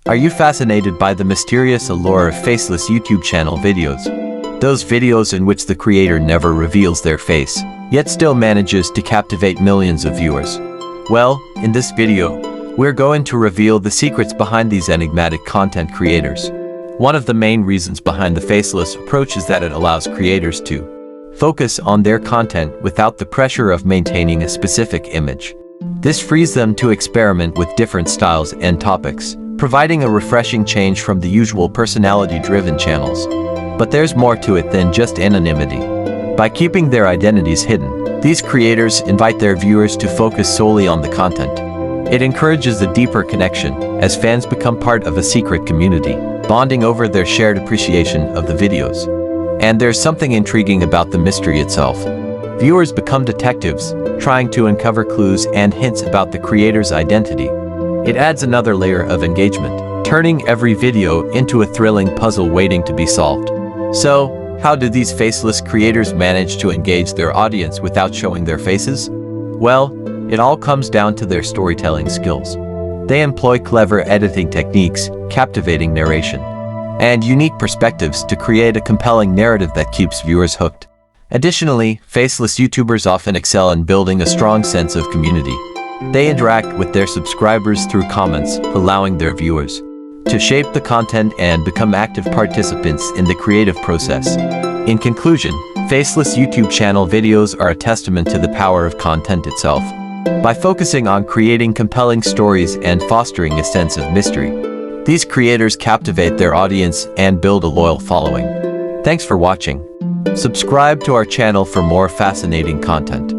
Are you fascinated by the mysterious allure of faceless YouTube channel videos? Those videos in which the creator never reveals their face, yet still manages to captivate millions of viewers. Well, in this video, we're going to reveal the secrets behind these enigmatic content creators. One of the main reasons behind the faceless approach is that it allows creators to focus on their content without the pressure of maintaining a specific image. This frees them to experiment with different styles and topics, providing a refreshing change from the usual personality-driven channels. But there's more to it than just anonymity. By keeping their identities hidden, these creators invite their viewers to focus solely on the content. It encourages a deeper connection, as fans become part of a secret community, bonding over their shared appreciation of the videos. And there's something intriguing about the mystery itself. Viewers become detectives, trying to uncover clues and hints about the creator's identity. It adds another layer of engagement, turning every video into a thrilling puzzle waiting to be solved. So, how do these faceless creators manage to engage their audience without showing their faces? Well, it all comes down to their storytelling skills. They employ clever editing techniques, captivating narration, and unique perspectives to create a compelling narrative that keeps viewers hooked. Additionally, faceless YouTubers often excel in building a strong sense of community. They interact with their subscribers through comments, allowing their viewers to shape the content and become active participants in the creative process. In conclusion, faceless YouTube channel videos are a testament to the power of content itself. By focusing on creating compelling stories and fostering a sense of mystery, these creators captivate their audience and build a loyal following. Thanks for watching. Subscribe to our channel for more fascinating content.